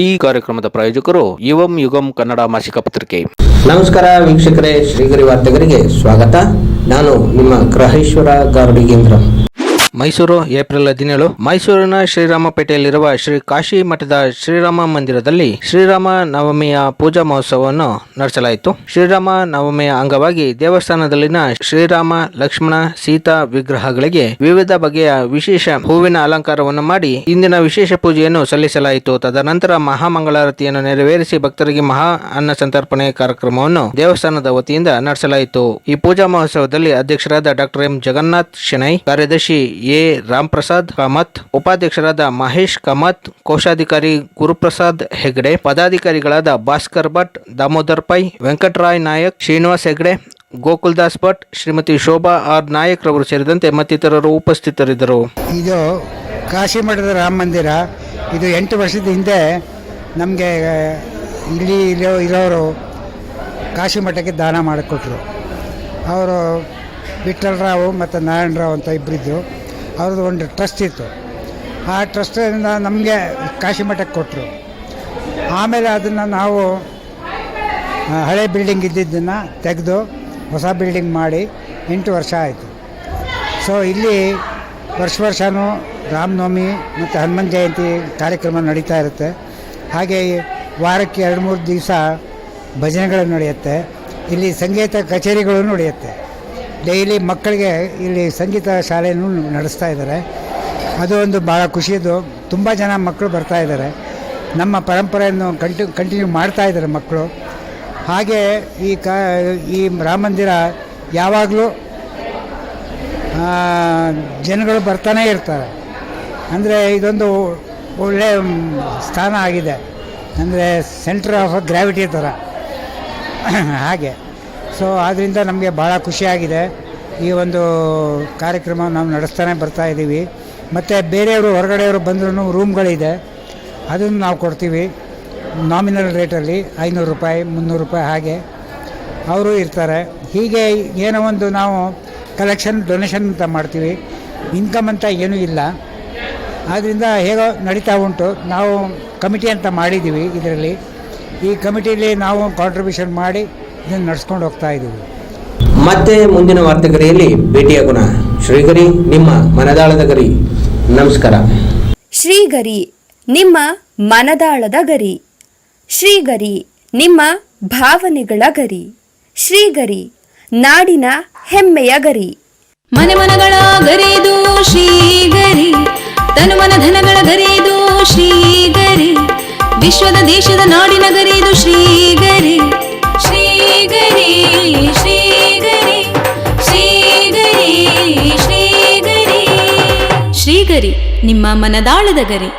ಈ ಕಾರ್ಯಕ್ರಮದ ಪ್ರಾಯೋಜಕರು ಯುವಂ ಯುಗಂ ಕನ್ನಡ ಮಾಸಿಕ ಪತ್ರಿಕೆ. ನಮಸ್ಕಾರ ವೀಕ್ಷಕರೇ, ಶ್ರೀಗರಿ ವಾರ್ತೆಗರಿಗೆ ಸ್ವಾಗತ. ನಾನು ನಿಮ್ಮ ಗ್ರಹೇಶ್ವರ ಗಾರ್ಡಿಗೇಂದ್ರ. ಮೈಸೂರು ಏಪ್ರಿಲ್ 17. ಮೈಸೂರಿನ ಶ್ರೀರಾಮಪೇಟೆಯಲ್ಲಿರುವ ಶ್ರೀ ಕಾಶಿ ಮಠದ ಶ್ರೀರಾಮ ಮಂದಿರದಲ್ಲಿ ಶ್ರೀರಾಮ ನವಮಿಯ ಪೂಜಾ ಮಹೋತ್ಸವವನ್ನು ನಡೆಸಲಾಯಿತು. ಶ್ರೀರಾಮ ನವಮಿಯ ಅಂಗವಾಗಿ ದೇವಸ್ಥಾನದಲ್ಲಿನ ಶ್ರೀರಾಮ, ಲಕ್ಷ್ಮಣ, ಸೀತಾ ವಿಗ್ರಹಗಳಿಗೆ ವಿವಿಧ ಬಗೆಯ ವಿಶೇಷ ಹೂವಿನ ಅಲಂಕಾರವನ್ನು ಮಾಡಿ ಇಂದಿನ ವಿಶೇಷ ಪೂಜೆಯನ್ನು ಸಲ್ಲಿಸಲಾಯಿತು. ತದನಂತರ ಮಹಾಮಂಗಳಾರತಿಯನ್ನು ನೆರವೇರಿಸಿ ಭಕ್ತರಿಗೆ ಮಹಾ ಅನ್ನ ಸಂತರ್ಪಣೆ ಕಾರ್ಯಕ್ರಮವನ್ನು ದೇವಸ್ಥಾನದ ವತಿಯಿಂದ ನಡೆಸಲಾಯಿತು. ಈ ಪೂಜಾ ಮಹೋತ್ಸವದಲ್ಲಿ ಅಧ್ಯಕ್ಷರಾದ ಡಾಕ್ಟರ್ ಎಂ ಜಗನ್ನಾಥ್ ಶೆಣೈ, ಕಾರ್ಯದರ್ಶಿ ಎ ರಾಮಪ್ರಸಾದ್ ಕಾಮತ್, ಉಪಾಧ್ಯಕ್ಷರಾದ ಮಹೇಶ್ ಕಾಮತ್, ಕೋಶಾಧಿಕಾರಿ ಗುರುಪ್ರಸಾದ್ ಹೆಗ್ಡೆ, ಪದಾಧಿಕಾರಿಗಳಾದ ಭಾಸ್ಕರ್ ಭಟ್, ದಾಮೋದರ್ ಪೈ, ವೆಂಕಟರಾಯ್ ನಾಯಕ್, ಶ್ರೀನಿವಾಸ್ ಹೆಗ್ಡೆ, ಗೋಕುಲ್ದಾಸ್ ಭಟ್, ಶ್ರೀಮತಿ ಶೋಭಾ ಆರ್ ನಾಯಕ್ ರವರು ಸೇರಿದಂತೆ ಮತ್ತಿತರರು ಉಪಸ್ಥಿತರಿದ್ದರು. ಇದು ಕಾಶಿ ಮಠದ ರಾಮ ಮಂದಿರ. ಇದು 8 ವರ್ಷದ ಹಿಂದೆ ನಮಗೆ ಇಲ್ಲಿ ಇರೋರು ಕಾಶಿ ಮಠಕ್ಕೆ ದಾನ ಮಾಡಿಕೊಟ್ರು. ಅವರು ವಿಠ್ಠಲರಾವ್ ಮತ್ತು ನಾರಾಯಣರಾವ್ ಅಂತ ಇಬ್ಬರಿದ್ದು. ಅವ್ರದ್ದು ಒಂದು ಟ್ರಸ್ಟ್ ಇತ್ತು. ಆ ಟ್ರಸ್ಟಿಂದ ನಮಗೆ ಕಾಶಿ ಮಠಕ್ಕೆ ಕೊಟ್ಟರು. ಆಮೇಲೆ ಅದನ್ನು ನಾವು ಹಳೆ ಬಿಲ್ಡಿಂಗ್ ಇದ್ದಿದ್ದನ್ನು ತೆಗೆದು ಹೊಸ ಬಿಲ್ಡಿಂಗ್ ಮಾಡಿ 8 ವರ್ಷ ಆಯಿತು. ಸೊ ಇಲ್ಲಿ ವರ್ಷವೂ ರಾಮನವಮಿ ಮತ್ತು ಹನುಮನ್ ಜಯಂತಿ ಕಾರ್ಯಕ್ರಮ ನಡೀತಾ ಇರುತ್ತೆ. ಹಾಗೆ ವಾರಕ್ಕೆ 2-3 ದಿವಸ ಭಜನೆಗಳು ನಡೆಯುತ್ತೆ. ಇಲ್ಲಿ ಸಂಗೀತ ಕಚೇರಿಗಳು ನಡೆಯುತ್ತೆ. ಡೈಲಿ ಮಕ್ಕಳಿಗೆ ಇಲ್ಲಿ ಸಂಗೀತ ಶಾಲೆಯನ್ನು ನಡೆಸ್ತಾ ಇದ್ದಾರೆ. ಅದು ಒಂದು ಭಾಳ ಖುಷಿಯದು. ತುಂಬ ಜನ ಮಕ್ಕಳು ಬರ್ತಾ ಇದ್ದಾರೆ. ನಮ್ಮ ಪರಂಪರೆಯನ್ನು ಕಂಟಿನ್ಯೂ ಮಾಡ್ತಾ ಇದ್ದಾರೆ ಮಕ್ಕಳು. ಹಾಗೆ ಈ ರಾಮ ಮಂದಿರ ಯಾವಾಗಲೂ ಜನಗಳು ಬರ್ತಾನೇ ಇರ್ತಾರೆ. ಅಂದರೆ ಇದೊಂದು ಒಳ್ಳೆಯ ಸ್ಥಾನ ಆಗಿದೆ. ಅಂದರೆ ಸೆಂಟರ್ ಆಫ್ ಗ್ರಾವಿಟಿ ಥರ ಹಾಗೆ. ಸೊ ಆದ್ದರಿಂದ ನಮಗೆ ಭಾಳ ಖುಷಿಯಾಗಿದೆ. ಈ ಒಂದು ಕಾರ್ಯಕ್ರಮ ನಾವು ನಡೆಸ್ತಾನೆ ಬರ್ತಾ ಇದ್ದೀವಿ. ಮತ್ತು ಬೇರೆಯವರು ಹೊರಗಡೆಯವರು ಬಂದ್ರೂ ರೂಮ್ಗಳಿದೆ, ಅದನ್ನು ನಾವು ಕೊಡ್ತೀವಿ ನಾಮಿನಲ್ ರೇಟಲ್ಲಿ. 500 ರೂಪಾಯಿ, 300 ರೂಪಾಯಿ ಹಾಗೆ ಅವರು ಇರ್ತಾರೆ. ಹೀಗೆ ಏನೋ ಒಂದು ನಾವು ಕಲೆಕ್ಷನ್ ಡೊನೇಷನ್ ಅಂತ ಮಾಡ್ತೀವಿ. ಇನ್ಕಮ್ ಅಂತ ಏನೂ ಇಲ್ಲ. ಆದ್ದರಿಂದ ಹೇಗೋ ನಡೀತಾ ಉಂಟು. ನಾವು ಕಮಿಟಿ ಅಂತ ಮಾಡಿದ್ದೀವಿ. ಇದರಲ್ಲಿ ಈ ಕಮಿಟಿಯಲ್ಲಿ ನಾವು ಕಾಂಟ್ರಿಬ್ಯೂಷನ್ ಮಾಡಿ ಇದನ್ನು ನಡೆಸ್ಕೊಂಡು ಹೋಗ್ತಾ ಇದ್ದೀವಿ. ಮತ್ತೆ ಮುಂದಿನ ವಾರ್ತೆಗರಿಯಲ್ಲಿ ಭೇಟಿಯಾಗೋಣ. ಶ್ರೀಗರಿ, ನಿಮ್ಮ ಮನದಾಳದ ಗರಿ. ನಮಸ್ಕಾರ. ಶ್ರೀಗರಿ, ನಿಮ್ಮ ಮನದಾಳದ ಗರಿ. ಶ್ರೀಗರಿ, ನಿಮ್ಮ ಭಾವನೆಗಳ ಗರಿ. ಶ್ರೀಗರಿ, ನಾಡಿನ ಹೆಮ್ಮೆಯ ಗರಿ. ಮನೆ ಮನಗಳ ಗರಿದು ಶ್ರೀಗರಿ, ತನು ಮನ ಧನಗಳ ಗರಿದು ಶ್ರೀಗರಿ, ವಿಶ್ವದ ದೇಶದ ನಾಡಿನ ಗರಿದು ಶ್ರೀಗರಿ. ಶ್ರೀಗರಿ ಶ್ರೀಗರಿ ಶ್ರೀಗರಿ ಶ್ರೀಗರಿ ಶ್ರೀಗರಿ, ನಿಮ್ಮ ಮನದಾಳದ ಗರಿ.